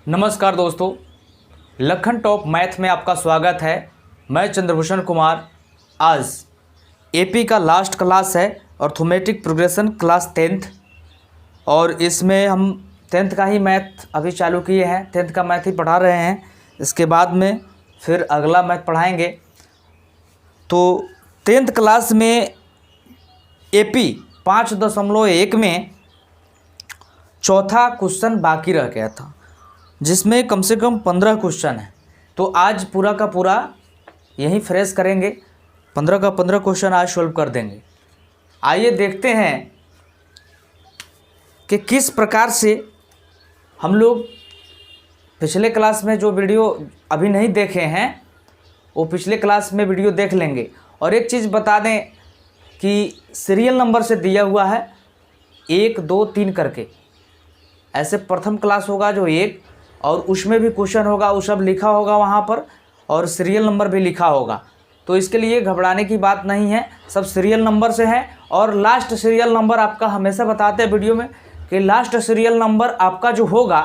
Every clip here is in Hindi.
नमस्कार दोस्तों, लखन टॉप मैथ में आपका स्वागत है। मैं चंद्रभूषण कुमार। आज एपी का लास्ट क्लास है, अर्थमेटिक प्रोग्रेशन क्लास 10th, और इसमें हम 10th का ही मैथ अभी चालू किए हैं। 10th का मैथ ही पढ़ा रहे हैं, इसके बाद में फिर अगला मैथ पढ़ाएंगे। तो 10th क्लास में एपी 5.1 में चौथा क्वेश्चन बाकी रह गया था, जिसमें कम से कम 15 क्वेश्चन है। तो आज पूरा का पूरा यही फ्रेश करेंगे, 15 का 15 क्वेश्चन आज सॉल्व कर देंगे। आइए देखते हैं कि किस प्रकार से हम लोग पिछले क्लास में जो वीडियो अभी नहीं देखे हैं वो पिछले क्लास में वीडियो देख लेंगे। और एक चीज़ बता दें कि सीरियल नंबर से दिया हुआ है 1 2 3 करके। ऐसे प्रथम क्लास होगा जो 1, और उसमें भी क्वेश्चन होगा, वो सब लिखा होगा वहाँ पर, और सीरियल नंबर भी लिखा होगा। तो इसके लिए घबराने की बात नहीं है, सब सीरियल नंबर से है। और लास्ट सीरियल नंबर आपका हमेशा बताते हैं वीडियो में कि लास्ट सीरियल नंबर आपका जो होगा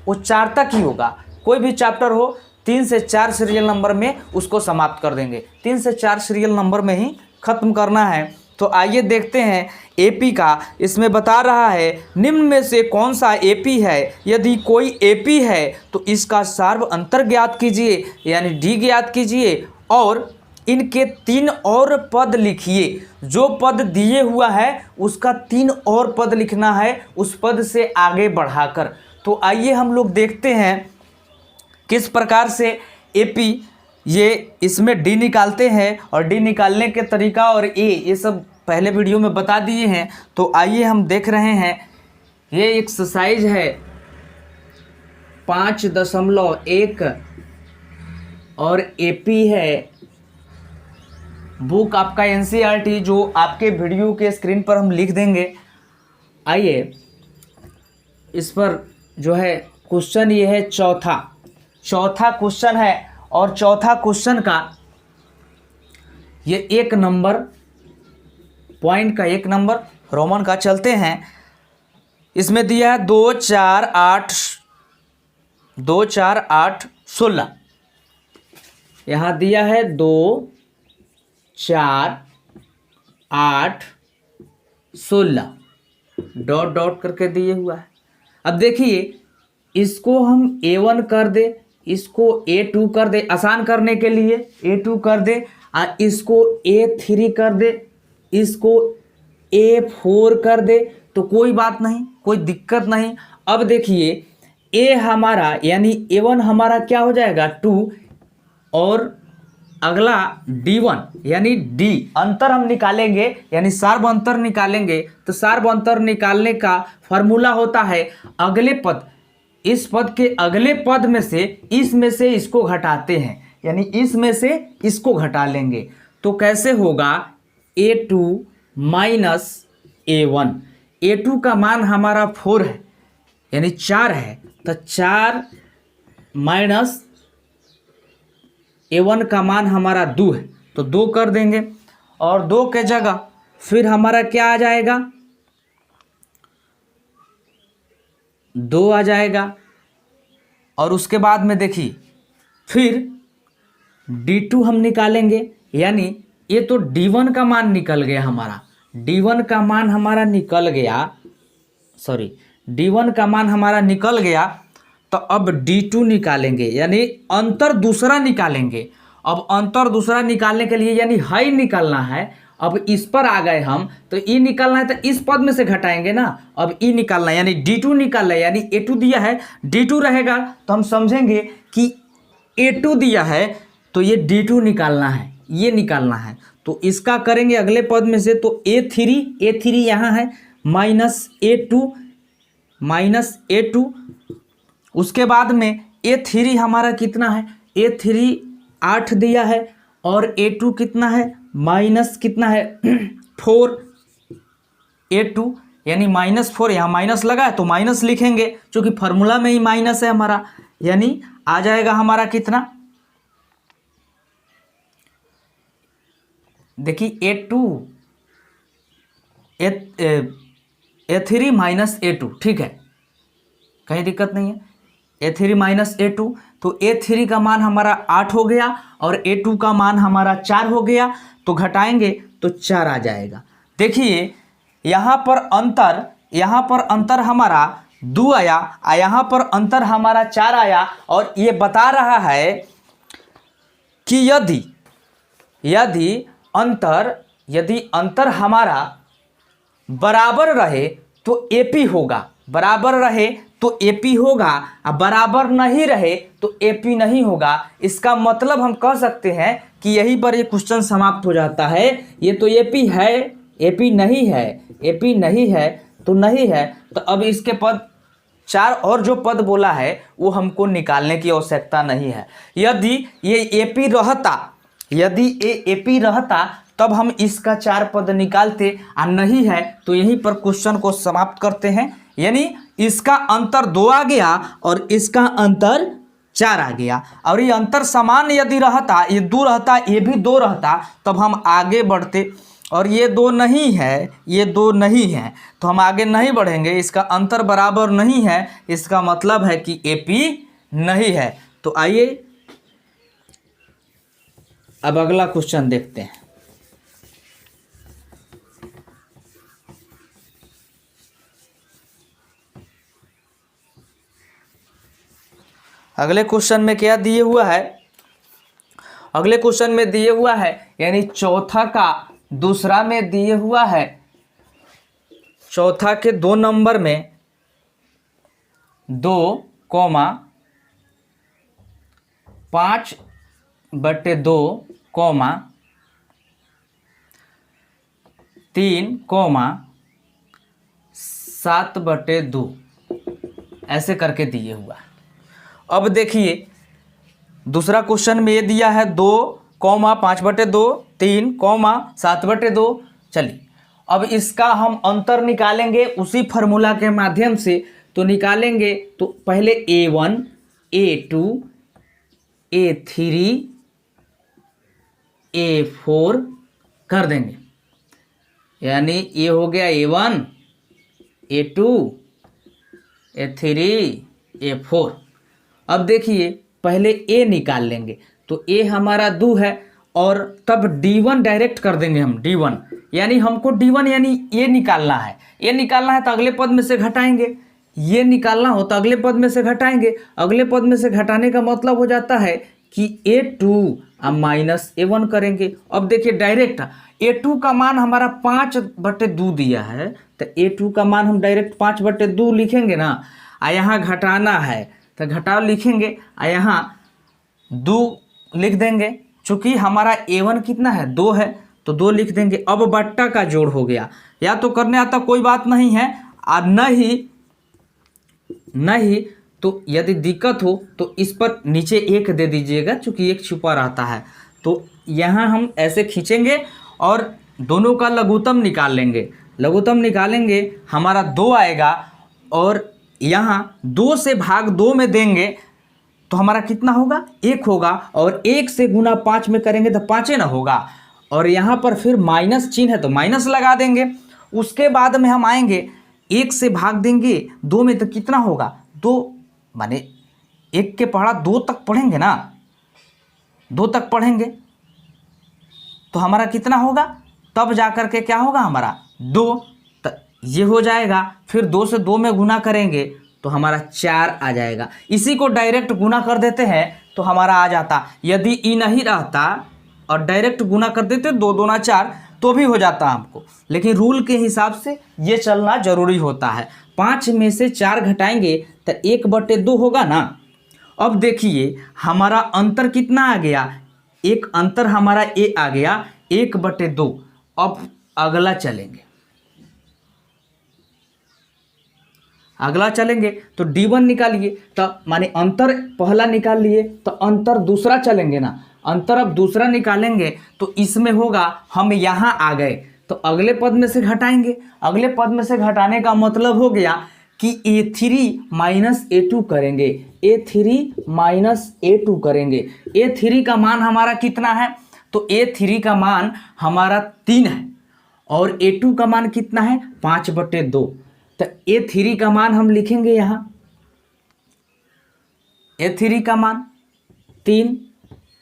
वो 4 तक ही होगा। कोई भी चैप्टर हो 3 से 4 सीरियल नंबर में उसको समाप्त कर देंगे। 3 से 4 सीरियल नंबर में ही ख़त्म करना है। तो आइए देखते हैं एपी का। इसमें बता रहा है निम्न में से कौन सा एपी है। यदि कोई एपी है तो इसका सार्व अंतर ज्ञात कीजिए, यानी डी ज्ञात कीजिए, और इनके 3 और पद लिखिए। जो पद दिए हुआ है उसका 3 और पद लिखना है, उस पद से आगे बढ़ाकर। तो आइए हम लोग देखते हैं किस प्रकार से एपी ये इसमें डी निकालते हैं, और डी निकालने के तरीका और ये सब पहले वीडियो में बता दिए हैं। तो आइए हम देख रहे हैं, ये एक्सरसाइज है 5.1 और एपी है। बुक आपका एनसीईआरटी जो आपके वीडियो के स्क्रीन पर हम लिख देंगे। आइए इस पर जो है क्वेश्चन ये है चौथा क्वेश्चन है, और चौथा क्वेश्चन का ये 1 नंबर पॉइंट का 1 नंबर रोमन का चलते हैं। इसमें दिया है 2 4 8 16। यहाँ दिया है 2 4 8 16 डॉट डॉट करके दिए हुआ है। अब देखिए, इसको हम A1 कर दे, इसको A2 कर दे, आसान करने के लिए A2 कर दे, और इसको A3 कर दे, इसको A4 कर दे, तो कोई बात नहीं, कोई दिक्कत नहीं। अब देखिए A हमारा यानी A1 हमारा क्या हो जाएगा 2, और अगला D1 यानी D अंतर हम निकालेंगे, यानी सार्व अंतर निकालेंगे। तो सार्व अंतर निकालने का फॉर्मूला होता है अगले पद, इस पद के अगले पद में से इसको घटाते हैं, यानी इसमें से इसको घटा लेंगे। तो कैसे होगा A2 माइनस A1। A2 का मान हमारा 4 है, यानी 4 है, तो 4 माइनस A1 का मान हमारा 2 है, तो 2 कर देंगे। और 2 के जगह फिर हमारा क्या आ जाएगा, 2 आ जाएगा। और उसके बाद में देखिए फिर D2 हम निकालेंगे, यानी ये तो D1 का मान निकल गया हमारा, D1 का मान हमारा निकल गया, D1 का मान हमारा निकल गया। तो अब D2 निकालेंगे, यानी अंतर दूसरा निकालेंगे। अब अंतर दूसरा निकालने के लिए यानी हाई निकालना है। अब इस पर आ गए हम, तो ई निकालना है, तो इस पद में से घटाएंगे ना। अब ई निकालना है, यानी D2 निकालना है, यानी A2 दिया है D2 रहेगा, तो हम समझेंगे कि A2 दिया है तो ये D2 निकालना है, ये निकालना है। तो इसका करेंगे अगले पद में से, तो A3 यहाँ है माइनस A2। उसके बाद में A3 हमारा कितना है, A3 8 दिया है, और A2 कितना है, माइनस कितना है 4। A2 यानी -4, यहाँ माइनस लगा है तो माइनस लिखेंगे, क्योंकि फार्मूला में ही माइनस है हमारा, यानी आ जाएगा हमारा कितना, देखिए A3 माइनस A2, ठीक है, कहीं दिक्कत नहीं है। A3 माइनस A2, तो A3 का मान हमारा 8 हो गया और A2 का मान हमारा 4 हो गया, तो घटाएंगे तो 4 आ जाएगा। देखिए यहाँ पर अंतर हमारा 2 आया, यहाँ पर अंतर हमारा 4 आया, और ये बता रहा है कि यदि अंतर हमारा बराबर रहे तो AP होगा, बराबर रहे तो AP होगा, और बराबर नहीं रहे तो AP नहीं होगा। इसका मतलब हम कह सकते हैं कि यहीं पर ये क्वेश्चन समाप्त हो जाता है। ये तो AP है, AP नहीं है, AP नहीं है तो नहीं है, तो अब इसके पद 4 और जो पद बोला है वो हमको निकालने की आवश्यकता नहीं है। यदि ये AP रहता तब हम इसका 4 पद निकालते, और नहीं है तो यहीं पर क्वेश्चन को समाप्त करते हैं। यानी इसका अंतर 2 आ गया और इसका अंतर 4 आ गया, और ये अंतर समान यदि रहता, ये 2 रहता, ये भी 2 रहता, तब हम आगे बढ़ते, और ये 2 नहीं है, ये 2 नहीं है, तो हम आगे नहीं बढ़ेंगे। इसका अंतर बराबर नहीं है, इसका मतलब है कि AP नहीं है। तो आइए अब अगला क्वेश्चन देखते हैं। अगले क्वेश्चन में क्या दिए हुआ है? अगले क्वेश्चन में दिए हुआ है, यानी चौथा का दूसरा में दिए हुआ है, चौथा के 2 नंबर में 2,5/2, 3,7/2 ऐसे करके दिए हुआ है। अब देखिए दूसरा क्वेश्चन में ये दिया है 2,5/2, 3,7/2। चलिए अब इसका हम अंतर निकालेंगे उसी फार्मूला के माध्यम से। तो निकालेंगे तो पहले A1, A2, A3, A4 कर देंगे, यानी ये हो गया A1, A2, A3, A4। अब देखिए पहले A निकाल लेंगे, तो A हमारा 2 है, और तब D1 डायरेक्ट कर देंगे हम, D1 यानी हमको D1 यानी ये निकालना है, ये निकालना है तो अगले पद में से घटाएंगे, ये निकालना हो तो अगले पद में से घटाएंगे। अगले पद में से घटाने का मतलब हो जाता है कि A2 माइनस A1 करेंगे। अब देखिए डायरेक्ट A2 का मान हमारा 5/2 दिया है, तो A2 का मान हम डायरेक्ट 5/2 लिखेंगे ना, यहाँ घटाना है तो घटाव लिखेंगे, यहाँ 2 लिख देंगे। चूंकि हमारा A1 कितना है, 2 है, तो 2 लिख देंगे। अब बट्टा का जोड़ हो गया, या तो करने आता कोई बात नहीं है, और नहीं तो यदि दिक्कत हो तो इस पर नीचे 1 दे दीजिएगा, चूंकि 1 छुपा रहता है। तो यहाँ हम ऐसे खींचेंगे और दोनों का लघुत्तम निकाल लेंगे। लघुत्तम निकालेंगे हमारा 2 आएगा, और यहाँ 2 से भाग 2 में देंगे तो हमारा कितना होगा, 1 होगा, और 1 से गुना 5 में करेंगे तो 5 ना होगा, और यहाँ पर फिर माइनस चिन्ह है तो माइनस लगा देंगे। उसके बाद में हम आएंगे 1 से भाग देंगे 2 में तो कितना होगा, 2 माने 1 के पढ़ा 2 तक पढ़ेंगे ना, 2 तक पढ़ेंगे तो हमारा कितना होगा, तब जा कर के क्या होगा हमारा 2, तो ये हो जाएगा। फिर 2 से 2 में गुना करेंगे तो हमारा 4 आ जाएगा। इसी को डायरेक्ट गुना कर देते हैं तो हमारा आ जाता। यदि ई नहीं रहता और डायरेक्ट गुना कर देते 2 दूना 4 तो भी हो जाता हमको, लेकिन रूल के हिसाब से ये चलना जरूरी होता है। 5 में से 4 घटाएंगे तो 1/2 होगा ना। अब देखिए हमारा अंतर कितना आ गया, एक अंतर हमारा ए आ गया 1/2। अब अगला चलेंगे तो D1 निकालिए, तो माने अंतर पहला निकाल लिए तो अंतर दूसरा चलेंगे ना, अंतर अब दूसरा निकालेंगे तो इसमें होगा हम यहाँ आ गए तो अगले पद में से घटाएंगे। अगले पद में से घटाने का मतलब हो गया कि A3 माइनस A2 करेंगे, A3 माइनस A2 करेंगे। A3 का मान हमारा कितना है, तो A3 का मान हमारा 3 है और A2 का मान कितना है 5/2। तो A3 का मान हम लिखेंगे यहाँ A3 का मान 3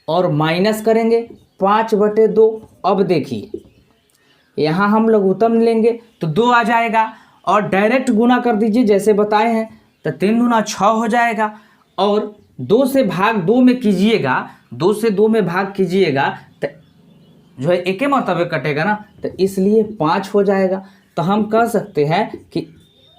और माइनस करेंगे 5/2। अब देखिए यहाँ हम लघुत्तम लेंगे तो 2 आ जाएगा और डायरेक्ट गुना कर दीजिए जैसे बताए हैं, तो 3 दूना 6 हो जाएगा और 2 से भाग 2 में कीजिएगा, 2 से 2 में भाग कीजिएगा तो जो है एक मरतबे कटेगा ना, तो इसलिए 5 हो जाएगा। तो हम कह सकते हैं कि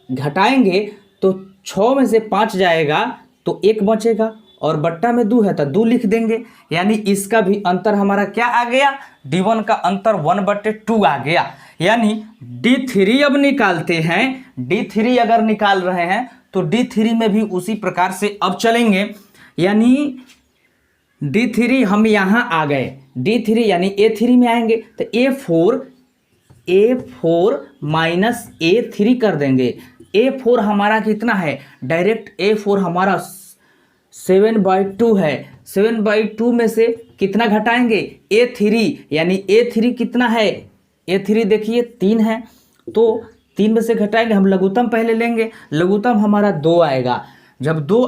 घटाएंगे तो 6 में से 5 जाएगा तो 1 बचेगा और बट्टा में 2 है तो 2 लिख देंगे। यानी इसका भी अंतर हमारा क्या आ गया, D1 का अंतर 1/2 आ गया। यानी D3 अब निकालते हैं, D3 अगर निकाल रहे हैं तो D3 में भी उसी प्रकार से अब चलेंगे। यानी D3 हम यहाँ आ गए, D3 यानी A3 में आएंगे तो A4 माइनस A3 कर देंगे। A4 हमारा कितना है, डायरेक्ट A4 हमारा 7/2 है। 7/2 में से कितना घटाएंगे, A3, यानी A3 कितना है, A3 देखिए 3 है, तो 3 में से घटाएंगे, हम लघुत्तम पहले लेंगे, लघुत्तम हमारा 2 आएगा। जब 2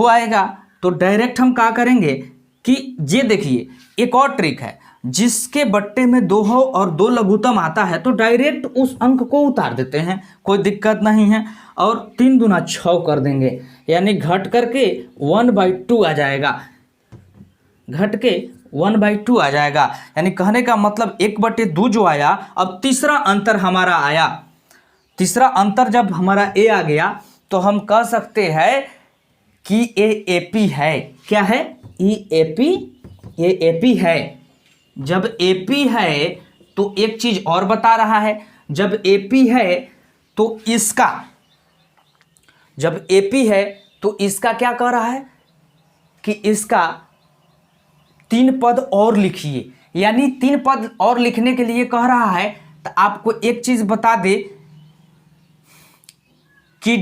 आएगा तो डायरेक्ट हम क्या करेंगे कि ये देखिए एक और ट्रिक है, जिसके बट्टे में 2 हो और 2 लघुत्तम आता है तो डायरेक्ट उस अंक को उतार देते हैं, कोई दिक्कत नहीं है, और 3 दूना 6 कर देंगे। यानी घट करके 1/2 आ जाएगा, घट के 1/2 आ जाएगा। यानी कहने का मतलब 1/2 जो आया, अब तीसरा अंतर हमारा आया। तीसरा अंतर जब हमारा ए आ गया तो हम कह सकते हैं कि AAP है। क्या है, AAP है। जब AP है तो एक चीज और बता रहा है, जब AP है तो इसका क्या कह रहा है कि इसका 3 पद और लिखिए। यानी 3 पद और लिखने के लिए कह रहा है। तो आपको एक चीज बता दे कि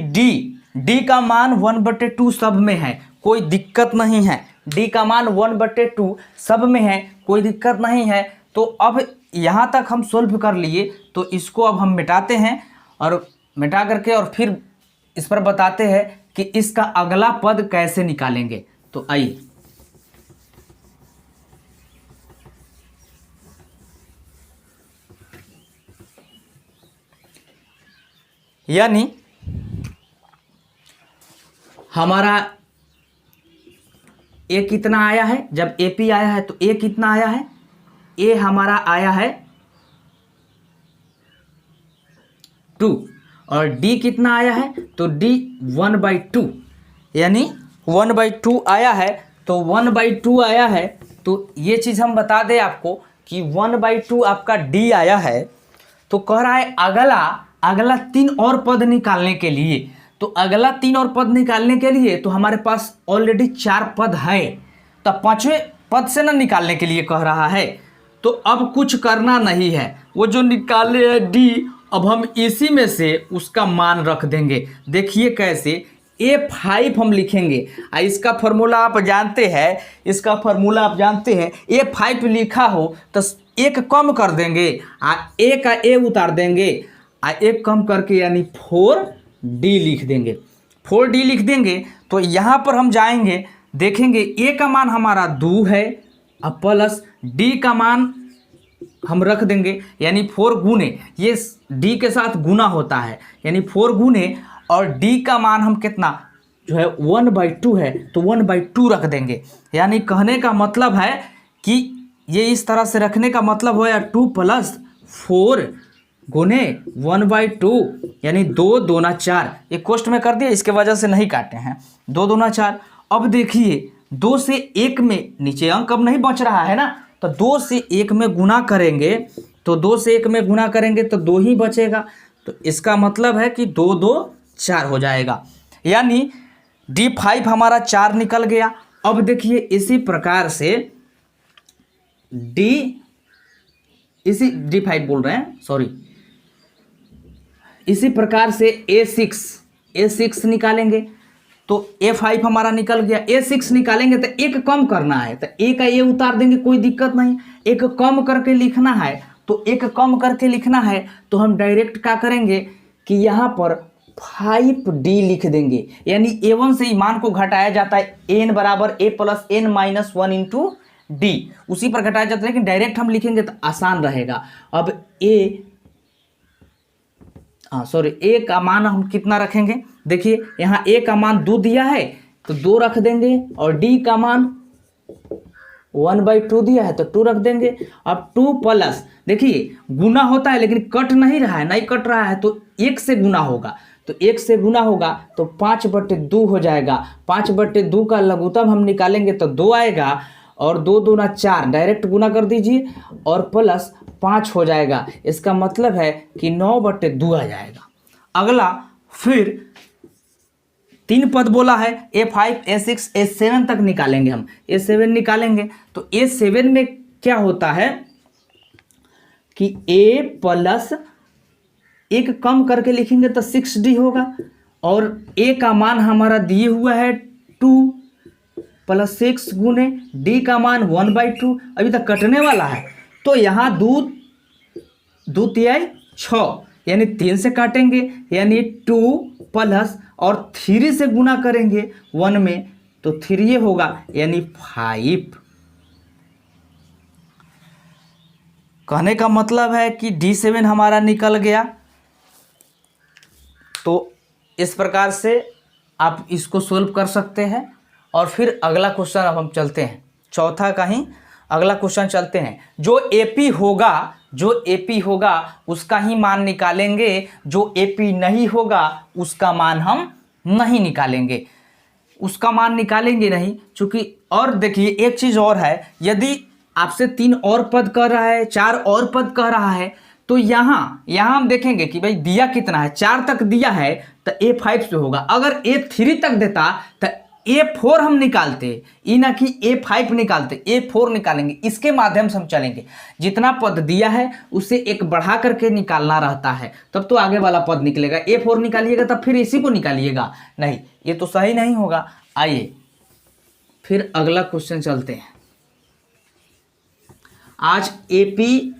D का मान 1/2 सब में है, कोई दिक्कत नहीं है। D का मान 1/2 सब में है, कोई दिक्कत नहीं है। तो अब यहाँ तक हम सोल्व कर लिए, तो इसको अब हम मिटाते हैं और मिटा करके और फिर इस पर बताते हैं कि इसका अगला पद कैसे निकालेंगे। तो आइए, यानी हमारा ए कितना आया है, जब AP आया है तो ए कितना आया है, ए हमारा आया है 2 और D कितना आया है, तो D 1/2, यानी 1/2 आया है। तो 1/2 आया है तो ये चीज़ हम बता दें आपको कि 1/2 आपका D आया है। तो कह रहा है अगला 3 और पद निकालने के लिए, तो अगला 3 और पद निकालने के लिए तो हमारे पास ऑलरेडी 4 पद है, तो 5वें पद से ना निकालने के लिए कह रहा है। तो अब कुछ करना नहीं है, वो जो निकाले है D, अब हम इसी में से उसका मान रख देंगे। देखिए कैसे, A5 हम लिखेंगे। इसका फार्मूला आप जानते हैं, A5 लिखा हो तो 1 कम कर देंगे, A का A उतार देंगे, 1 कम करके यानी 4D लिख देंगे। 4D लिख देंगे तो यहाँ पर हम जाएंगे, देखेंगे A का मान हमारा 2 है, अब प्लस D का मान हम रख देंगे, यानी 4 गुने, ये D के साथ गुना होता है, यानी 4 गुने, और D का मान हम कितना जो है 1/2 है तो 1/2 रख देंगे। यानी कहने का मतलब है कि ये इस तरह से रखने का मतलब हो या 2 + 4 गुने 1/2, यानी 2 दूना 4। ये कोष्ट में कर दिया, इसके वजह से नहीं काटे हैं, 2 दूना 4। अब देखिए 2 से 1 में नीचे अंक अब नहीं बच रहा है ना, तो 2 से 1 में गुना करेंगे, तो 2 से 1 में गुना करेंगे तो 2 ही बचेगा। तो इसका मतलब है कि 2 2 4 हो जाएगा, यानी D5 हमारा 4 निकल गया। अब देखिए इसी प्रकार से D5 बोल रहे हैं, सॉरी, इसी प्रकार से A6 निकालेंगे तो A5 हमारा निकल गया। A6 निकालेंगे तो 1 कम करना है, तो A का A उतार देंगे, कोई दिक्कत नहीं। 1 कम करके लिखना है, तो 1 कम करके लिखना है तो हम डायरेक्ट क्या करेंगे कि यहाँ पर 5d लिख देंगे, यानी a1 से ही मान को घटाया जाता है, n बराबर a plus n minus 1 into D, उसी पर घटाया जाता है, लेकिन डायरेक्ट हम लिखेंगे तो आसान रहेगा। अब a का मान हम कितना रखेंगे, देखिए यहाँ a का मान 2 दिया है तो 2 रख देंगे, और d का मान 1/2 दिया है तो 2 रख देंगे। अब 2 प्लस, देखिए गुना होता है लेकिन कट नहीं रहा है, नहीं कट रहा है तो 1 से गुना होगा, तो 1 से गुना होगा तो 5/2 हो जाएगा। 5/2 का लघुत्तम हम निकालेंगे तो 2 आएगा, और 2 दूना 4, डायरेक्ट गुना कर दीजिए, और प्लस 5 हो जाएगा। इसका मतलब है कि 9/2 आ जाएगा। अगला फिर 3 पद बोला है, A5 A6 A7 तक निकालेंगे हम, A7 निकालेंगे तो A7 में क्या होता है कि A प्लस 1 कम करके लिखेंगे तो 6D होगा, और A का मान हमारा दिए हुआ है 2 प्लस 6 गुने D का मान 1/2, अभी तक कटने वाला है तो यहाँ 2 तिहाई 6, यानी 3 से काटेंगे, यानी 2 प्लस और 3 से गुना करेंगे 1 में तो 3 होगा, यानी 5। कहने का मतलब है कि D7 हमारा निकल गया। तो इस प्रकार से आप इसको सोल्व कर सकते हैं। और फिर अगला क्वेश्चन अब हम चलते हैं, चौथा का ही अगला क्वेश्चन चलते हैं। जो AP होगा उसका ही मान निकालेंगे, जो AP नहीं होगा उसका मान हम नहीं निकालेंगे, उसका मान निकालेंगे नहीं। चूंकि और देखिए एक चीज़ और है, यदि आपसे 3 और पद कह रहा है, 4 और पद कह रहा है, तो यहाँ हम देखेंगे कि भाई दिया कितना है, 4 तक दिया है तो A5 से होगा। अगर A3 तक देता तो A4 हम निकालते, ये ना कि A5 निकालते, A4 निकालेंगे। इसके माध्यम से हम चलेंगे, जितना पद दिया है उससे एक बढ़ा करके निकालना रहता है, तब तो आगे वाला पद निकलेगा। A4 निकालिएगा तब फिर इसी को निकालिएगा, नहीं ये तो सही नहीं होगा। आइए फिर अगला क्वेश्चन चलते हैं। आज AP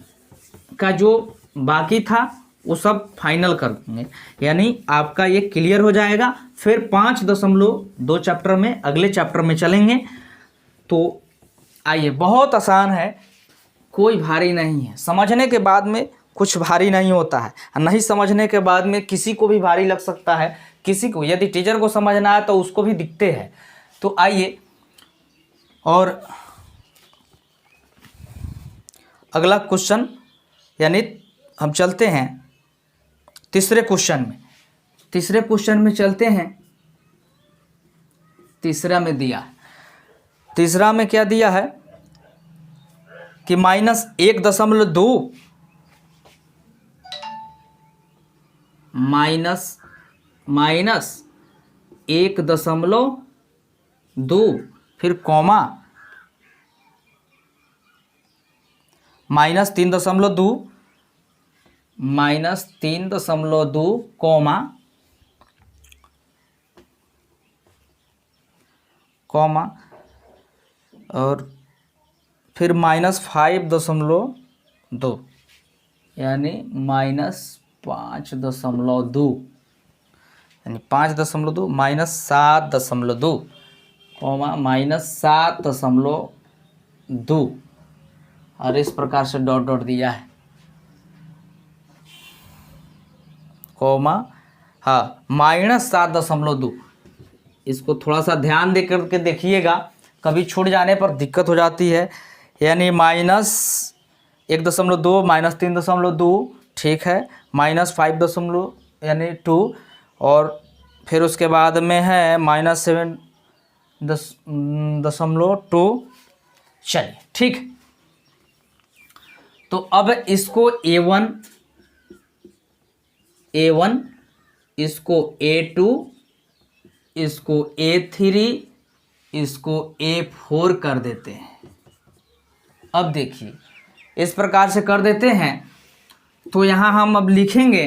का जो बाकी था वो सब फाइनल कर देंगे, यानी आपका ये क्लियर हो जाएगा। फिर 5.2 चैप्टर में अगले चैप्टर में चलेंगे। तो आइए, बहुत आसान है, कोई भारी नहीं है, समझने के बाद में कुछ भारी नहीं होता है, नहीं समझने के बाद में किसी को भी भारी लग सकता है, किसी को यदि टीचर को समझना है तो उसको भी दिखते हैं। तो आइए और अगला क्वेश्चन, यानी हम चलते हैं तीसरे क्वेश्चन में चलते हैं। तीसरा में क्या दिया है कि -1.2 -1.2 फिर कॉमा -3.2 कॉमा और फिर -5.2 यानी -5.2 यानी 5.2 -7.2 कॉमा -7.2 और इस प्रकार से डॉट डॉट दिया है, कॉमा हाँ -7.2। इसको थोड़ा सा ध्यान दे करके देखिएगा, कभी छूट जाने पर दिक्कत हो जाती है। यानी -1.2 -3.2 ठीक है, -5 यानी 2 और फिर उसके बाद में है -7.2। चलिए ठीक। तो अब इसको A1 इसको A2 इसको A3 इसको A4 कर देते हैं। अब देखिए इस प्रकार से कर देते हैं तो यहाँ हम अब लिखेंगे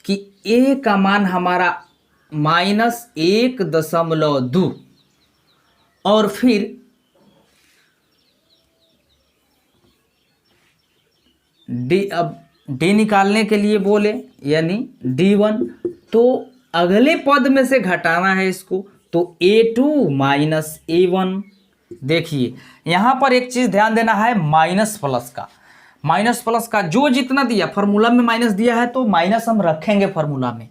कि A का मान हमारा -1.2 और फिर D, अब D निकालने के लिए बोले यानी D1, तो अगले पद में से घटाना है इसको, तो a2 माइनस a1। देखिए यहाँ पर एक चीज़ ध्यान देना है, माइनस प्लस का, माइनस प्लस का जो जितना दिया फॉर्मूला में माइनस दिया है तो माइनस हम रखेंगे फॉर्मूला में।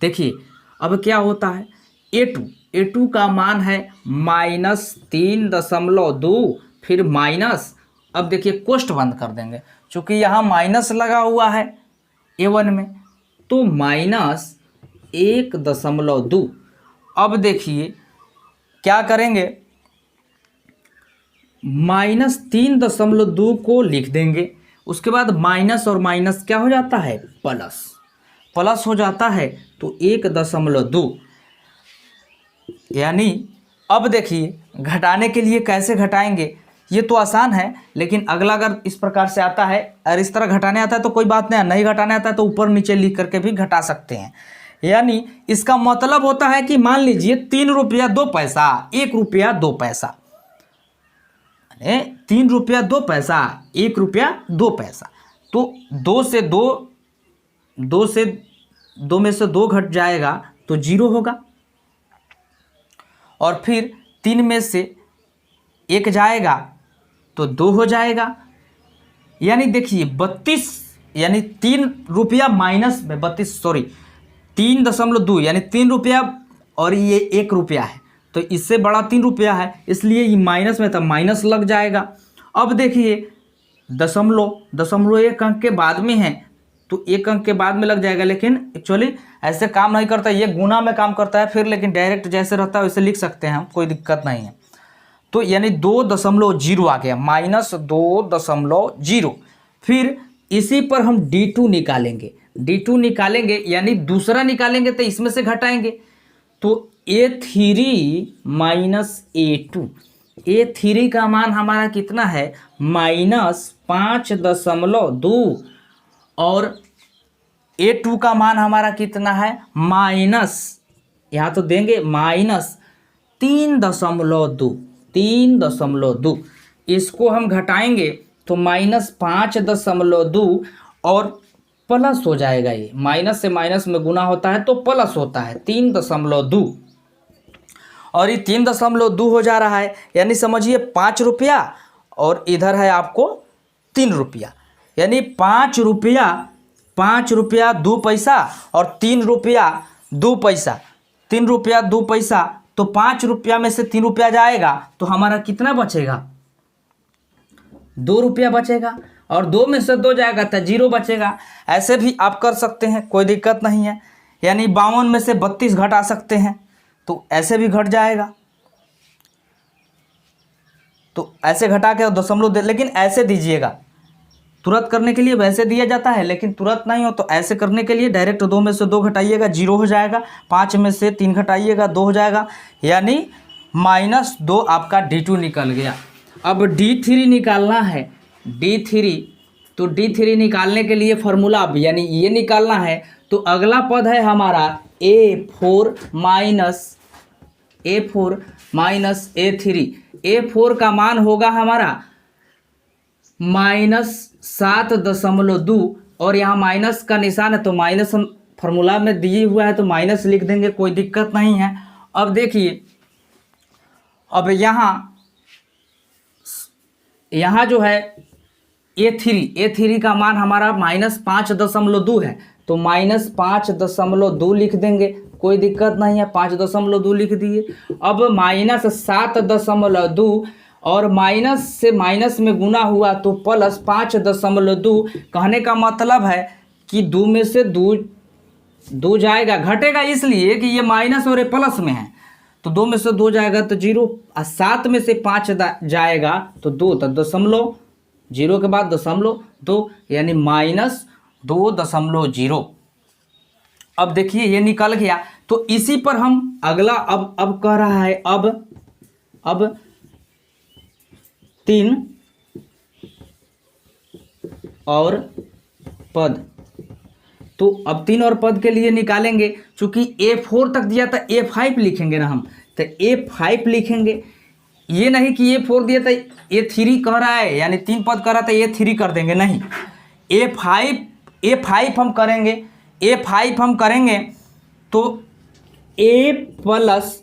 देखिए अब क्या होता है, a2 का मान है -3.2, फिर माइनस, अब देखिए कोष्ठ बंद कर देंगे क्योंकि यहाँ माइनस लगा हुआ है a1 में, तो -1.2। अब देखिए क्या करेंगे, -3.2 को लिख देंगे, उसके बाद माइनस और माइनस क्या हो जाता है, प्लस, प्लस हो जाता है, तो 1.2। यानी अब देखिए घटाने के लिए कैसे घटाएंगे, ये तो आसान है, लेकिन अगला अगर इस प्रकार से आता है और इस तरह घटाने आता है तो कोई बात नहीं, नहीं घटाने आता है तो ऊपर नीचे लिख करके भी घटा सकते हैं। यानी इसका मतलब होता है कि मान लीजिए 3 रुपया 2 पैसा, 1 रुपया 2 पैसा, 3 रुपया 2 पैसा, 1 रुपया 2 पैसा, तो 2 में से 2 घट जाएगा तो 0 होगा, और फिर 3 में से 1 जाएगा तो 2 हो जाएगा। यानी देखिए 32, यानी 3 रुपया माइनस में 32, सॉरी 3.2, यानी 3 रुपया और ये 1 रुपया है तो इससे बड़ा 3 रुपया है, इसलिए ये माइनस में था, माइनस लग जाएगा। अब देखिए दशमलव 1 अंक के बाद में है तो 1 अंक के बाद में लग जाएगा, लेकिन एक्चुअली ऐसे काम नहीं करता, ये गुना में काम करता है फिर, लेकिन डायरेक्ट जैसे रहता है वैसे लिख सकते हैं हम, कोई दिक्कत नहीं है। तो यानी 2.0 आ गया, -2.0। फिर इसी पर हम d2 निकालेंगे, d2 निकालेंगे यानी दूसरा निकालेंगे तो इसमें से घटाएंगे, तो a3 माइनस a2, a3 का मान हमारा कितना है, -5.2, और a2 का मान हमारा कितना है, माइनस, यहाँ तो देंगे -3.2, इसको हम घटाएंगे तो -5.2 और प्लस हो जाएगा, ये माइनस से माइनस में गुना होता है तो प्लस होता है 3.2, और ये 3.2 हो जा रहा है, यानी समझिए 5 रुपया और इधर है आपको 3 रुपया, यानी 5 रुपया 2 पैसा और 3 रुपया 2 पैसा, 3 रुपया 2 पैसा, तो 5 रुपया में से 3 रुपया जाएगा तो हमारा कितना बचेगा, 2 रुपया बचेगा, और 2 में से 2 जाएगा तो 0 बचेगा। ऐसे भी आप कर सकते हैं, कोई दिक्कत नहीं है, यानी 52 में से 32 घटा सकते हैं तो ऐसे भी घट जाएगा, तो ऐसे घटा के दशमलव दे, लेकिन ऐसे दीजिएगा, तुरंत करने के लिए वैसे दिया जाता है, लेकिन तुरंत नहीं हो तो ऐसे करने के लिए डायरेक्ट 2 में से 2 घटाइएगा, 0 हो जाएगा, 5 में से 3 घटाइएगा, 2 हो जाएगा, यानी -2 आपका d2 निकल गया। अब d3 निकालना है, d3, तो d3 निकालने के लिए फॉर्मूला अब यानी ये निकालना है, तो अगला पद है हमारा a4 माइनस a3, a4 का मान होगा हमारा -7.2, और यहाँ माइनस का निशान है तो माइनस हम फार्मूला में दिए हुआ है तो माइनस लिख देंगे, कोई दिक्कत नहीं है। अब देखिए, अब यहाँ जो है a3 का मान हमारा -5.2 है तो -5.2 लिख देंगे, कोई दिक्कत नहीं है, 5.2 लिख दिए। अब -7.2 और माइनस से माइनस में गुना हुआ तो प्लस 5.2, कहने का मतलब है कि 2 में से 2 जाएगा, घटेगा इसलिए कि ये माइनस और ये प्लस में है, तो 2 में से 2 जाएगा तो 0, और 7 में से 5 जाएगा तो 2, तो दशमलव, 0 के बाद .2, यानी -2.0। अब देखिए ये निकल गया, तो इसी पर हम अगला अब कह रहा है, अब 3 और पद, तो अब 3 और पद के लिए निकालेंगे, चूंकि A4 तक दिया था A5 लिखेंगे ना हम, तो A5 लिखेंगे, ये नहीं कि A4 दिया था A3 कह रहा है, यानी 3 पद कह रहा था A3 कर देंगे, नहीं, A5 हम करेंगे, A5 हम करेंगे तो ए प्लस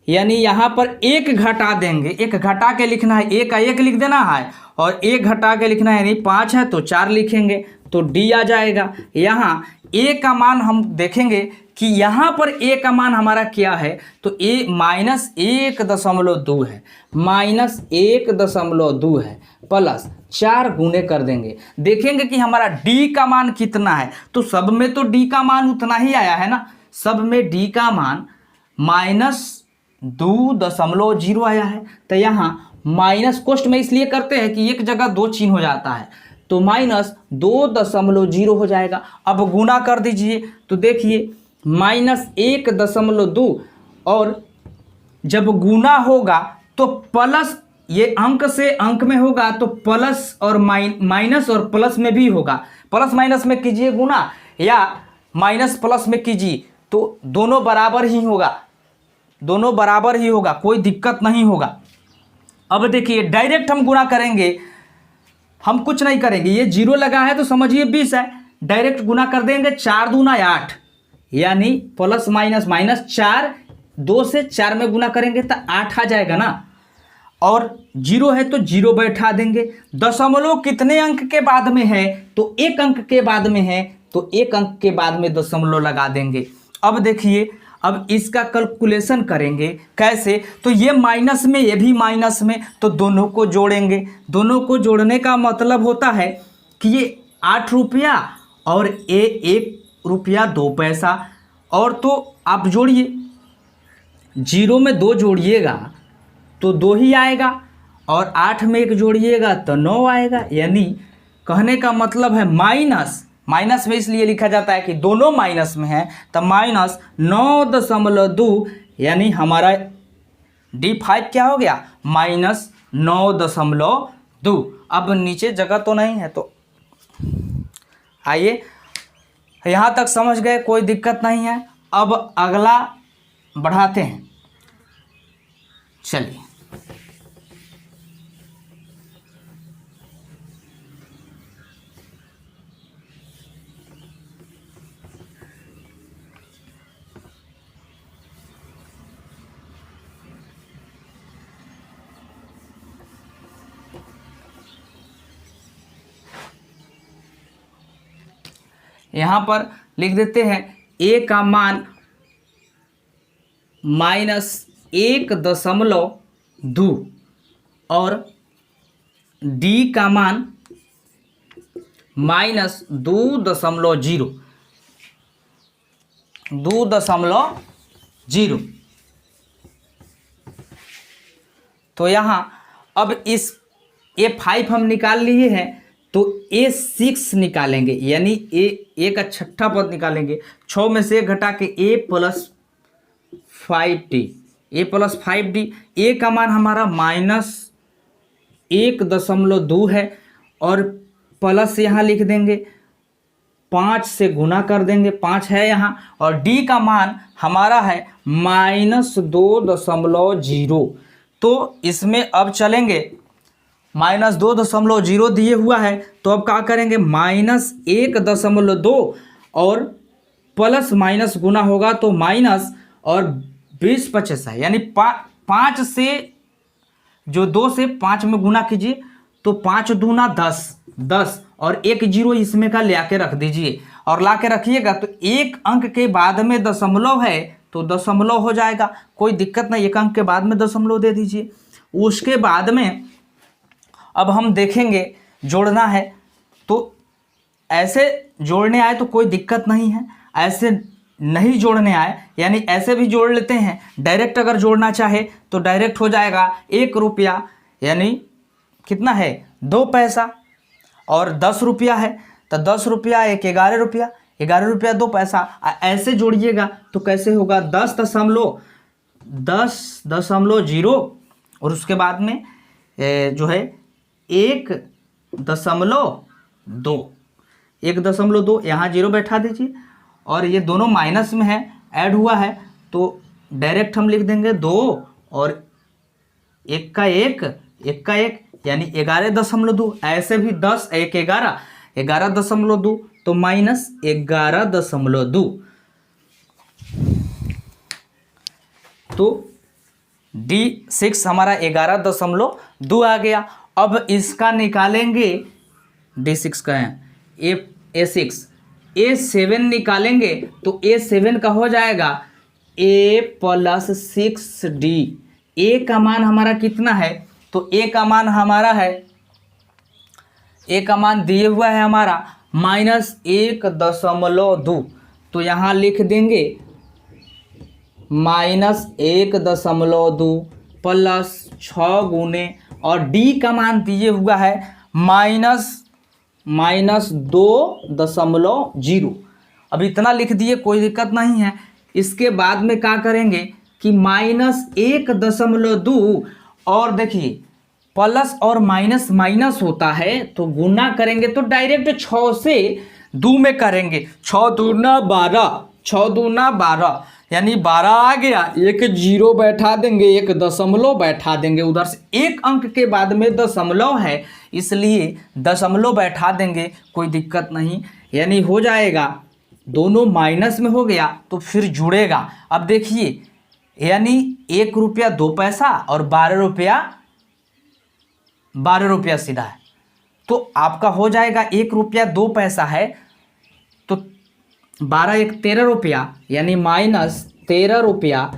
यानी यहाँ पर एक घटा देंगे, एक घटा के लिखना है, एक का एक लिख देना है और एक घटा के लिखना है, यानी 5 है तो 4 लिखेंगे तो डी आ जाएगा। यहाँ ए का मान हम देखेंगे कि यहाँ पर ए का मान हमारा क्या है, तो ए -1.2 है, -1.2 है, प्लस 4 गुने कर देंगे, देखेंगे कि हमारा डी का मान कितना है। तो सब में तो डी का मान उतना ही आया है ना, सब में डी का मान -2.0 आया है। तो यहाँ माइनस कोष्ट में इसलिए करते हैं कि एक जगह 2 चिन्ह हो जाता है, तो -2.0 हो जाएगा। अब गुना कर दीजिए तो देखिए -1.2 और जब गुना होगा तो प्लस, ये अंक से अंक में होगा तो प्लस और माइनस और प्लस में भी होगा, प्लस माइनस में कीजिए गुना या माइनस प्लस में कीजिए तो दोनों बराबर ही होगा, दोनों बराबर ही होगा, कोई दिक्कत नहीं होगा। अब देखिए डायरेक्ट हम गुणा करेंगे, हम कुछ नहीं करेंगे, ये 0 लगा है तो समझिए 20 है, डायरेक्ट गुना कर देंगे, 4 दूना 8 यानी प्लस माइनस माइनस 4, 2 से 4 में गुना करेंगे तो 8 आ जाएगा ना, और 0 है तो 0 बैठा देंगे। दशमलव कितने अंक के बाद में है, तो 1 अंक के बाद में है, तो 1 अंक के बाद में दशमलव लगा देंगे। अब देखिए अब इसका कैलकुलेशन करेंगे कैसे, तो ये माइनस में ये भी माइनस में, तो दोनों को जोड़ेंगे। दोनों को जोड़ने का मतलब होता है कि ये 8 रुपया और ये 1 रुपया 2 पैसा, और तो आप जोड़िए, 0 में 2 जोड़िएगा तो 2 ही आएगा और 8 में 1 जोड़िएगा तो 9 आएगा। यानी कहने का मतलब है माइनस में इसलिए लिखा जाता है कि दोनों माइनस में है, तो -9.2 यानी हमारा D5 क्या हो गया, -9.2। अब नीचे जगह तो नहीं है, तो आइए यहाँ तक समझ गए, कोई दिक्कत नहीं है। अब अगला बढ़ाते हैं, चलिए यहाँ पर लिख देते हैं ए का मान -1.2 और डी का मान -2.0। तो यहाँ अब इस A5 हम निकाल लिए हैं, तो A6 निकालेंगे, यानी ए का छठा पद निकालेंगे। 6 में से घटा के A + 5D, ए का मान हमारा -1.2 है और प्लस यहाँ लिख देंगे, 5 से गुना कर देंगे, 5 है यहाँ, और डी का मान हमारा है -2.0। तो इसमें अब चलेंगे, -2.0 दिए हुआ है, तो अब क्या करेंगे, -1.2 और प्लस माइनस गुना होगा तो माइनस, और 20 25 है, यानी 5 से जो 2 से 5 में गुना कीजिए तो 5 दूना 10 और 1 0 इसमें का ले आके रख दीजिए, और ला के रखिएगा तो 1 अंक के बाद में दशमलव है तो दशमलव हो जाएगा, कोई दिक्कत नहीं, 1 अंक के बाद में दशमलव दे दीजिए। उसके बाद में अब हम देखेंगे जोड़ना है, तो ऐसे जोड़ने आए तो कोई दिक्कत नहीं है, ऐसे नहीं जोड़ने आए यानी ऐसे भी जोड़ लेते हैं। डायरेक्ट अगर जोड़ना चाहे तो डायरेक्ट हो जाएगा, 1 रुपया यानी कितना है 2 पैसा, और 10 रुपया है तो 10 रुपया 1 11 रुपया, 11 रुपया 2 पैसा। ऐसे जोड़िएगा तो कैसे होगा, 10.0 और उसके बाद में जो है 1.2 यहाँ 0 बैठा दीजिए, और ये दोनों माइनस में है, ऐड हुआ है तो डायरेक्ट हम लिख देंगे 2 और 1 का 1 यानी 11.2। ऐसे भी 10 1 11.2 तो -11.2। तो D6 हमारा 11.2 आ गया। अब इसका निकालेंगे, D6 का है A6, A7 निकालेंगे तो A7 का हो जाएगा A + 6D। A का मान हमारा कितना है, तो A का मान हमारा है, A का मान दिए हुआ है हमारा -1.2। तो यहाँ लिख देंगे -1.2 प्लस 6 गुने, और D का मान दिए हुआ है -2.0। अब इतना लिख दिए, कोई दिक्कत नहीं है। इसके बाद में क्या करेंगे कि -1.2, और देखिए प्लस और माइनस माइनस होता है, तो गुना करेंगे तो डायरेक्ट 6 से 2 में करेंगे। 6 दूना 12, 6 दूना 12, यानी 12 आ गया। एक जीरो बैठा देंगे, एक दशमलव बैठा देंगे, उधर से एक अंक के बाद में दशमलव है इसलिए दशमलव बैठा देंगे, कोई दिक्कत नहीं। यानी हो जाएगा, दोनों माइनस में हो गया तो फिर जुड़ेगा। अब देखिए, यानी 1 रुपया 2 पैसा और 12 रुपया सीधा है, तो आपका हो जाएगा 1 रुपया 2 पैसा है, तो 12 1 13 रुपया, यानी -13 रुपया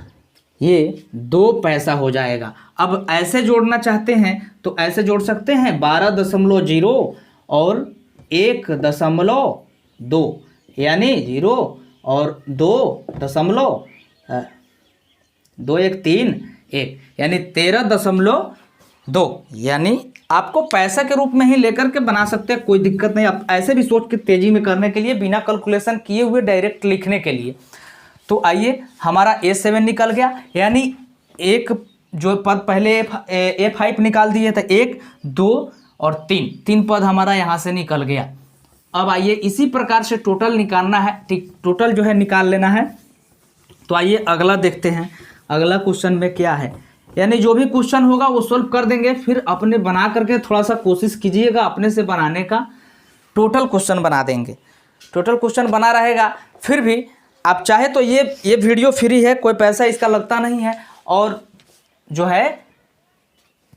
ये 2 पैसा हो जाएगा। अब ऐसे जोड़ना चाहते हैं तो ऐसे जोड़ सकते हैं, 12.0 और 1.2, यानी 0 और 2.2 1 3 1, यानी 13.2। यानी आपको पैसा के रूप में ही लेकर के बना सकते हैं, कोई दिक्कत नहीं। आप ऐसे भी सोच के तेजी में करने के लिए, बिना कैलकुलेशन किए हुए डायरेक्ट लिखने के लिए। तो आइए, हमारा A7 निकल गया, यानी एक जो पद पहले A5 निकाल दिए थे, 1 2 और 3 पद हमारा यहाँ से निकल गया। अब आइए, इसी प्रकार से टोटल निकालना है, ठीक, टोटल जो है निकाल लेना है। तो आइए अगला देखते हैं, अगला क्वेश्चन में क्या है। यानी जो भी क्वेश्चन होगा वो सॉल्व कर देंगे, फिर अपने बना करके थोड़ा सा कोशिश कीजिएगा अपने से बनाने का। टोटल क्वेश्चन बना देंगे, टोटल क्वेश्चन बना रहेगा। फिर भी आप चाहे तो ये वीडियो फ्री है, कोई पैसा इसका लगता नहीं है, और जो है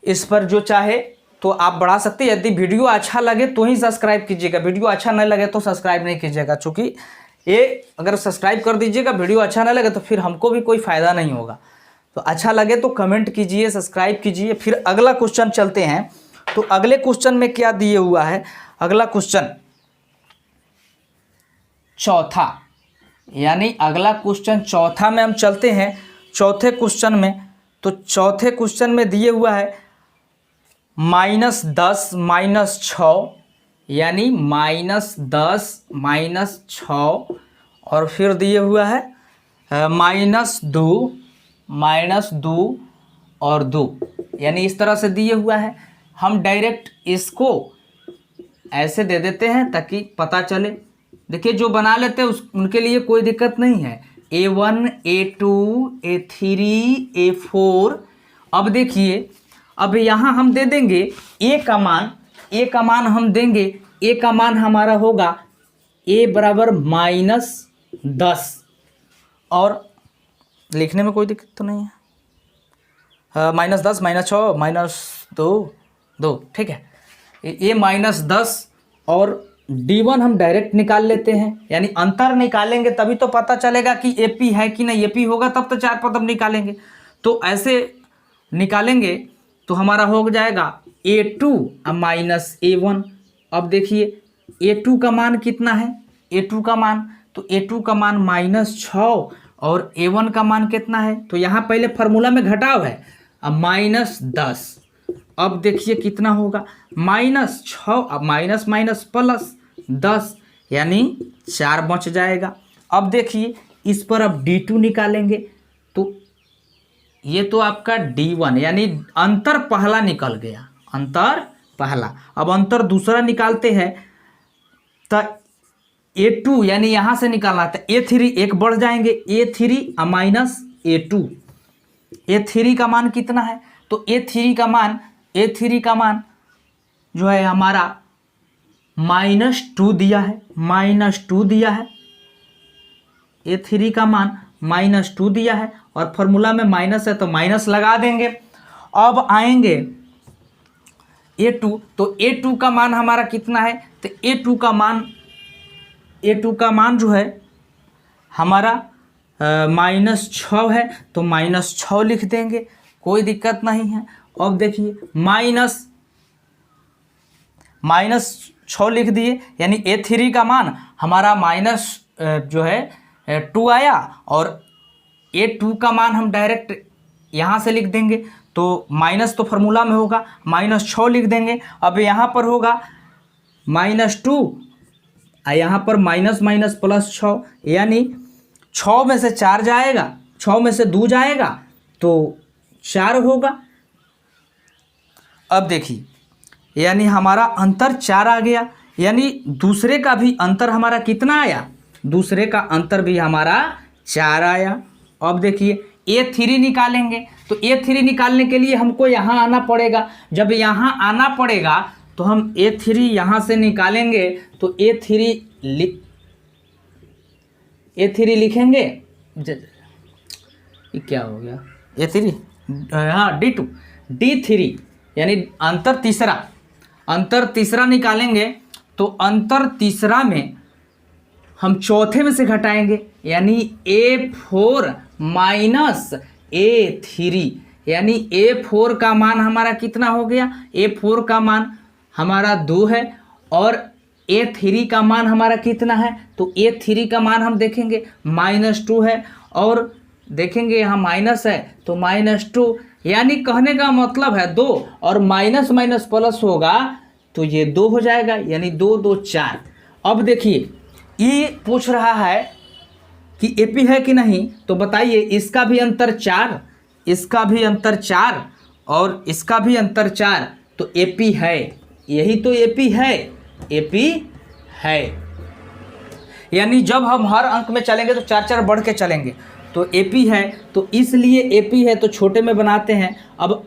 इस पर जो चाहे तो आप बढ़ा सकते हैं। यदि वीडियो अच्छा लगे तो ही सब्सक्राइब कीजिएगा, वीडियो अच्छा नहीं लगे तो सब्सक्राइब नहीं कीजिएगा, चूँकि ये अगर सब्सक्राइब कर दीजिएगा, वीडियो अच्छा नहीं लगे तो फिर हमको भी कोई फ़ायदा नहीं होगा। तो अच्छा लगे तो कमेंट कीजिए, सब्सक्राइब कीजिए। फिर अगला क्वेश्चन चलते हैं। तो अगले क्वेश्चन में क्या दिए हुआ है, अगला क्वेश्चन चौथा, यानी अगला क्वेश्चन चौथा में हम चलते हैं। चौथे क्वेश्चन में, तो चौथे क्वेश्चन में दिए हुआ है -10 -6, यानी -10 -6, और फिर दिए हुआ है -2 और 2, यानी इस तरह से दिए हुआ है। हम डायरेक्ट इसको ऐसे दे देते हैं ताकि पता चले। देखिए, जो बना लेते हैं उनके लिए कोई दिक्कत नहीं है, A1 A2 A3 A4। अब देखिए, अब यहाँ हम दे देंगे A का मान हम देंगे, A का मान हमारा होगा A बराबर -10, और लिखने में कोई दिक्कत तो नहीं है, -10 -6 -2, ठीक है। ये -10 और D1 हम डायरेक्ट निकाल लेते हैं, यानी अंतर निकालेंगे तभी तो पता चलेगा कि AP है कि नहीं। AP होगा तब तो 4 पद हम निकालेंगे, तो ऐसे निकालेंगे तो हमारा हो जाएगा A2 -A1। अब देखिए, A2 का मान कितना है, A2 का मान, तो A2 का मान -6, और A1 का मान कितना है, तो यहाँ पहले फार्मूला में घटाव है, अब -10। अब देखिए कितना होगा, -6, अब माइनस माइनस प्लस 10, यानी 4 बच जाएगा। अब देखिए, इस पर अब D2 निकालेंगे, तो ये तो आपका D1, यानी अंतर पहला निकल गया, अंतर पहला। अब अंतर दूसरा निकालते हैं, तो A2, यानी यहाँ से निकालना था A3, एक बढ़ जाएंगे, A3 -A2। A3 का मान कितना है, तो A3 का मान जो है हमारा -2 दिया है, A3 का मान -2 दिया है और फॉर्मूला में माइनस है तो माइनस लगा देंगे। अब आएंगे A2, तो A2 का मान हमारा कितना है, तो A2 का मान जो है हमारा -6 है, तो -6 लिख देंगे, कोई दिक्कत नहीं है। अब देखिए -6 लिख दिए, यानी A3 का मान हमारा जो है 2 आया और A2 का मान हम डायरेक्ट यहाँ से लिख देंगे, तो माइनस तो फार्मूला में होगा, -6 लिख देंगे। अब यहाँ पर होगा -2 यहाँ पर माइनस +6, यानी 6 में से 4 जाएगा, 6 में से 2 जाएगा तो 4 होगा। अब देखिए, यानी हमारा अंतर 4 आ गया, यानी दूसरे का भी अंतर हमारा कितना आया, दूसरे का अंतर भी हमारा 4 आया। अब देखिए A3 निकालेंगे, तो A3 निकालने के लिए हमको यहाँ आना पड़ेगा। जब यहाँ आना पड़ेगा तो हम A3 यहाँ से निकालेंगे, तो A3 लिखेंगे, ये क्या हो गया, A3 हाँ D3, यानी अंतर तीसरा निकालेंगे, तो अंतर तीसरा में हम चौथे में से घटाएंगे, यानी A4 माइनस A3, यानी A4 का मान हमारा कितना हो गया, A4 का मान हमारा 2 है और A3 का मान हमारा कितना है, तो A3 का मान हम देखेंगे -2 है और देखेंगे यहाँ माइनस है तो -2, यानी कहने का मतलब है 2 और माइनस प्लस होगा तो ये 2 हो जाएगा, यानी 2 2 4। अब देखिए ये पूछ रहा है कि AP है कि नहीं, तो बताइए इसका भी अंतर 4, इसका भी अंतर 4 और इसका भी अंतर 4, तो AP है, यही तो AP है, AP है। यानी जब हम हर अंक में चलेंगे तो 4 4 बढ़ के चलेंगे, तो AP है, तो इसलिए AP है, तो छोटे में बनाते हैं। अब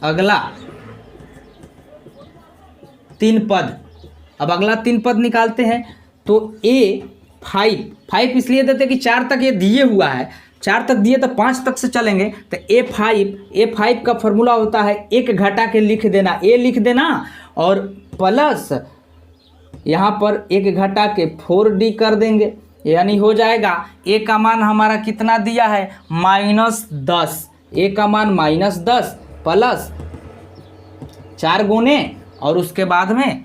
अगला 3 पद, अब अगला 3 पद निकालते हैं, तो A5 इसलिए देते कि 4 तक ये दिए हुआ है, 4 तक दिए तो 5 तक से चलेंगे, तो A5 का फॉर्मूला होता है 1 घटा के लिख देना, A लिख देना और प्लस यहाँ पर 1 घटा के 4D कर देंगे, यानी हो जाएगा A का मान हमारा कितना दिया है -10, A का मान -10 प्लस 4 गुने और उसके बाद में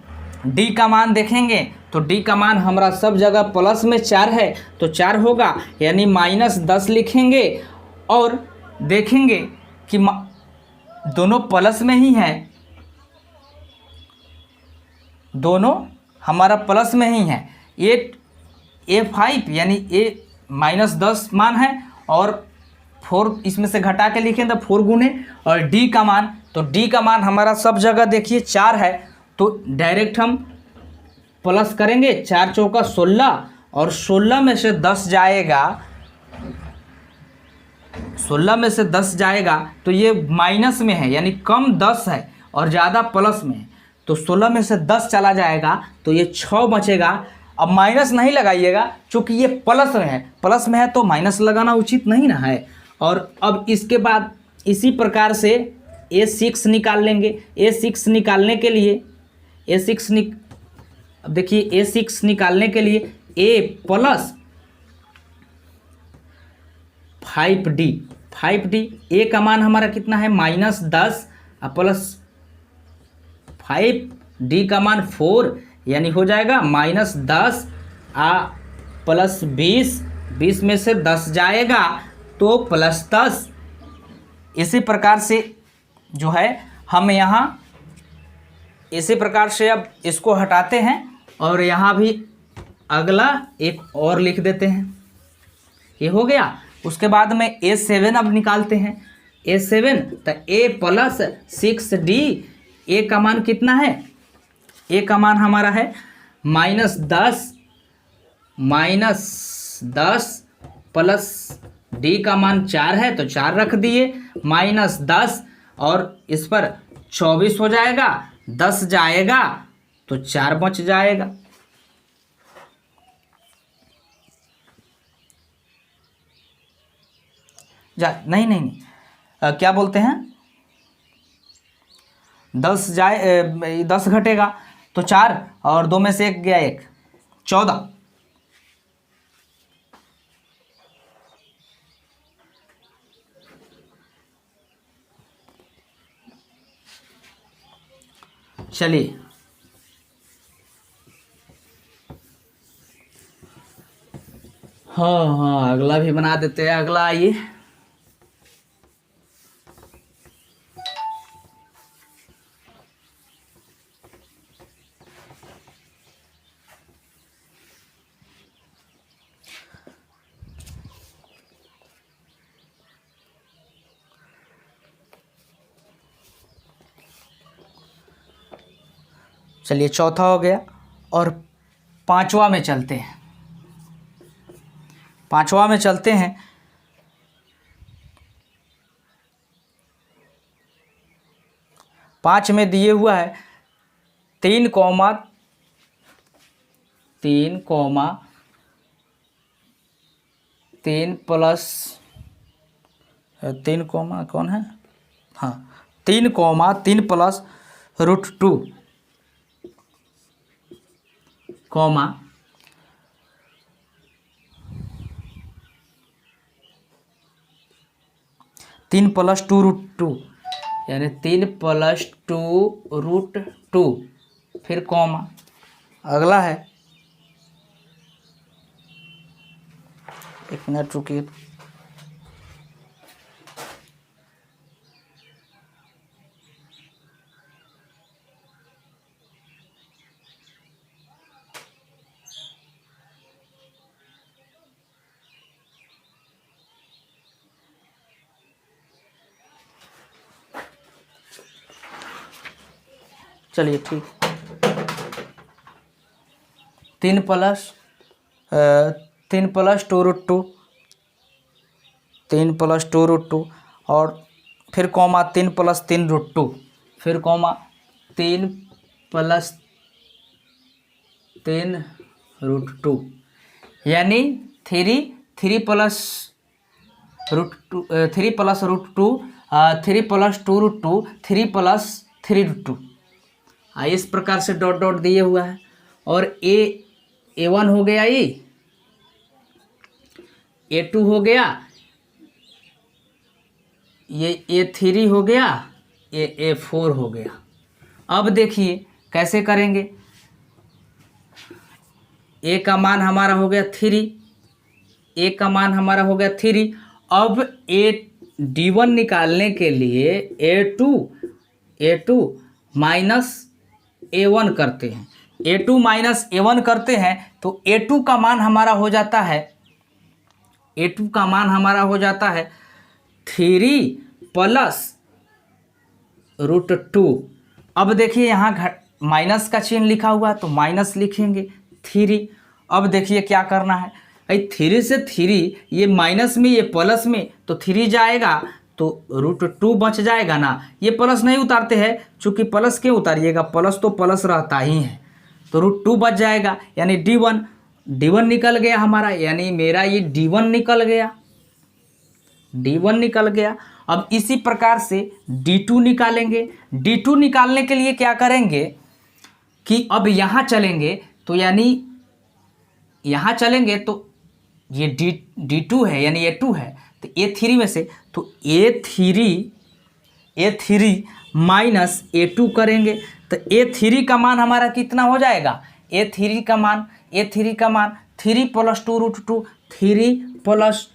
D का मान देखेंगे, तो D का मान हमारा सब जगह प्लस में 4 है, तो 4 होगा, यानी -10 लिखेंगे और देखेंगे कि दोनों प्लस में ही हैं, दोनों हमारा प्लस में ही है। A5 यानी A -10 मान है और 4 इसमें से घटा के लिखें तो 4 गुने और D का मान, तो D का मान हमारा सब जगह देखिए 4 है, तो डायरेक्ट हम प्लस करेंगे, 4 चौका 16 और 16 में से 10 जाएगा, 16 में से 10 जाएगा तो ये माइनस में है, यानी कम 10 है और ज़्यादा प्लस में है, तो 16 में से 10 चला जाएगा तो ये 6 बचेगा। अब माइनस नहीं लगाइएगा क्योंकि ये प्लस में है तो माइनस लगाना उचित नहीं ना है। और अब इसके बाद इसी प्रकार से A6 निकाल लेंगे। A6 निकालने के लिए अब देखिए A6 निकालने के लिए A प्लस 5D A का मान हमारा कितना है -10 प्लस 5D का मान 4, यानी हो जाएगा -10 प्लस 20 में से 10 जाएगा तो +10। इसी प्रकार से जो है हम यहाँ इसी प्रकार से अब इसको हटाते हैं और यहाँ भी अगला एक और लिख देते हैं, ये हो गया। उसके बाद में A7 अब निकालते हैं। A7 तो A प्लस 6D, A का मान कितना है, A का मान हमारा है -10 प्लस D का मान 4 है तो 4 रख दिए, -10 और इस पर 24 हो जाएगा, 10 जाएगा तो 4 बच जाएगा। नहीं नहीं नहीं, क्या बोलते हैं, 10 जाए 10 घटेगा तो 4 और 2 में से 1 गया 1, 14। चलिए हाँ हाँ, अगला भी बना देते हैं। अगला आइए, चलिए चौथा हो गया और पांचवा में चलते हैं। पांचवा में चलते हैं। पाँच में दिए हुआ है 3 कॉमा 3 प्लस 3 कॉमा कौन है, हाँ 3 प्लस √2 कॉमा 3 प्लस 2√2, यानी 3 प्लस 2√2, फिर कॉमा। अगला है, एक मिनट रुकिए, चलिए ठीक, 3 प्लस 2√2, 3 प्लस 2√2 और फिर कॉमा 3 प्लस 3√2, फिर कॉमा 3 प्लस 3√2, यानी 3 प्लस √2, 3 प्लस √2, 3 प्लस 2√2, 3 प्लस 3√2। इस प्रकार से डॉट डॉट दिए हुआ है। और A1 हो गया, A2 हो गया, ये A3 हो गया, ये A4 हो गया। अब देखिए कैसे करेंगे। A का मान हमारा हो गया 3, A का मान हमारा हो गया 3। अब D1 निकालने के लिए A2 माइनस A1 करते हैं। A2 माइनस A1 करते हैं तो A2 का मान हमारा हो जाता है, A2 का मान हमारा हो जाता है 3 प्लस √2। अब देखिए यहाँ माइनस का चिन्ह लिखा हुआ है तो माइनस लिखेंगे 3। अब देखिए क्या करना है, 3 से 3 ये माइनस में ये प्लस में, तो 3 जाएगा तो √2 बच जाएगा ना। ये प्लस नहीं उतारते हैं, चूंकि प्लस क्यों उतारिएगा, प्लस तो प्लस रहता ही है, तो √2 बच जाएगा, यानी D1 निकल गया हमारा, यानी मेरा ये D1 निकल गया। अब इसी प्रकार से D2 निकालेंगे। D2 निकालने के लिए क्या करेंगे कि अब यहाँ चलेंगे, तो यानी यहाँ चलेंगे तो ये D2 है, यानी A2 है, तो A3 में से तो A3 माइनस A2 करेंगे तो A3 का मान हमारा कितना हो जाएगा, A3 का मान 3 प्लस 2√2, 3 प्लस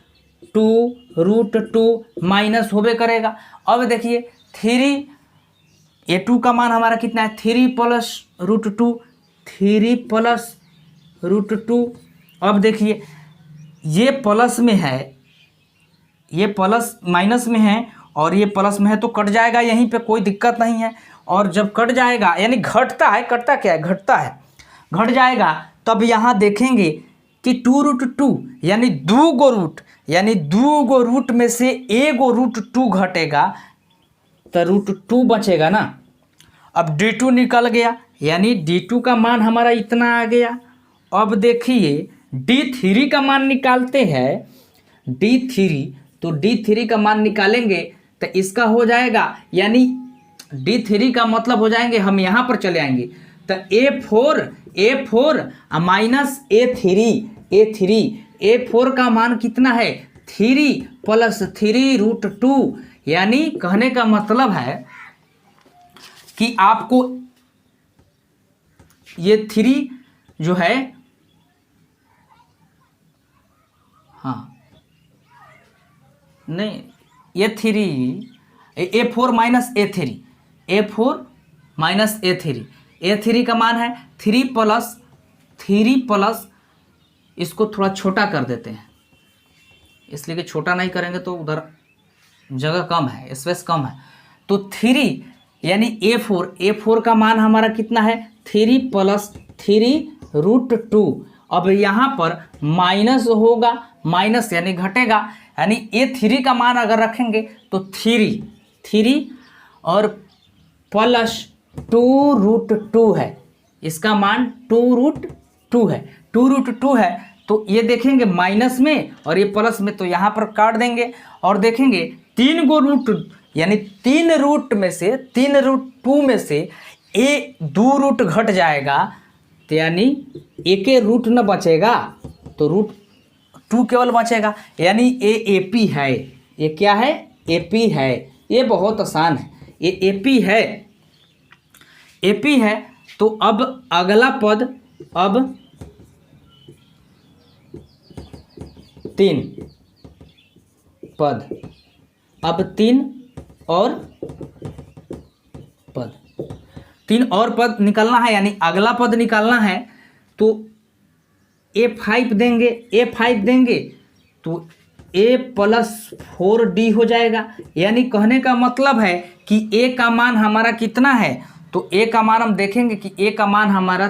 2√2 माइनस होबे करेगा। अब देखिए A2 का मान हमारा कितना है, 3 प्लस √2। अब देखिए ये प्लस में है, ये प्लस माइनस में है और ये प्लस में है, तो कट जाएगा, यहीं पे कोई दिक्कत नहीं है। और जब कट जाएगा यानी घटता है, घट जाएगा, तब यहाँ देखेंगे कि 2√2 यानी 2 गो रूट में से 1 √2 घटेगा तो √2 बचेगा ना। अब D2 निकल गया, यानी D2 का मान हमारा इतना आ गया। अब देखिए D3 का मान निकालते हैं, D3 तो D3 का मान निकालेंगे तो इसका हो जाएगा, यानी D3 का मतलब हो जाएंगे, हम यहाँ पर चले आएंगे तो A4 माइनस A3 का मान कितना है 3 + 3√2, यानी कहने का मतलब है कि आपको ये 3 जो है, हाँ नहीं, ये 3 A4 माइनस A3 का मान है 3 प्लस इसको थोड़ा छोटा कर देते हैं, इसलिए कि छोटा नहीं करेंगे तो उधर जगह कम है, स्पेस कम है। तो 3 यानी A4 का मान हमारा कितना है 3 + 3√2। अब यहाँ पर माइनस होगा, माइनस यानी घटेगा, यानी A3 का मान अगर रखेंगे तो 3 और प्लस 2√2 है, इसका मान 2√2 है। 2√2 है तो ये देखेंगे माइनस में और ये प्लस में, तो यहाँ पर काट देंगे और देखेंगे 3 गो रूट, यानी 3√2 में से 2 घट जाएगा, तो यानी एक रूट न बचेगा तो √2 केवल बचेगा, यानी ये AP है। ये क्या है AP है, ये बहुत आसान है, ये AP है। तो अब अगला पद, अब 3 पद, अब 3 और पद निकालना है, यानी अगला पद निकालना है। तो A5 देंगे तो A + 4D हो जाएगा, यानी कहने का मतलब है कि A का मान हमारा कितना है, तो A का मान हम देखेंगे कि A का मान हमारा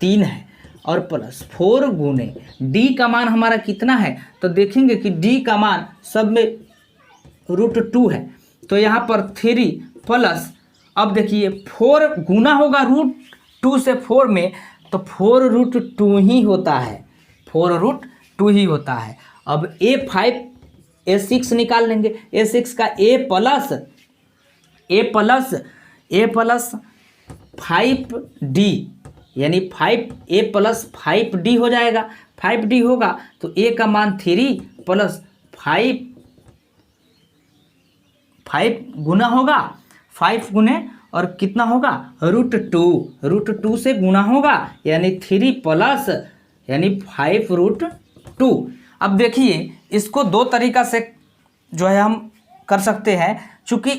3 है और प्लस 4 गुने D का मान हमारा कितना है, तो देखेंगे कि D का मान सब में √2 है, तो यहाँ पर 3 प्लस, अब देखिए 4 गुना होगा √2 से 4 में, तो 4√2 ही होता है, 4√2 ही होता है। अब A6 निकाल लेंगे, A6 का A प्लस 5D, यानी A + 5D हो जाएगा, 5D होगा तो A का मान 3 + 5 गुना होगा, 5 गुने और कितना होगा √2 से गुना होगा, यानी 3 प्लस यानी 5√2। अब देखिए इसको दो तरीका से जो है हम कर सकते हैं, चूँकि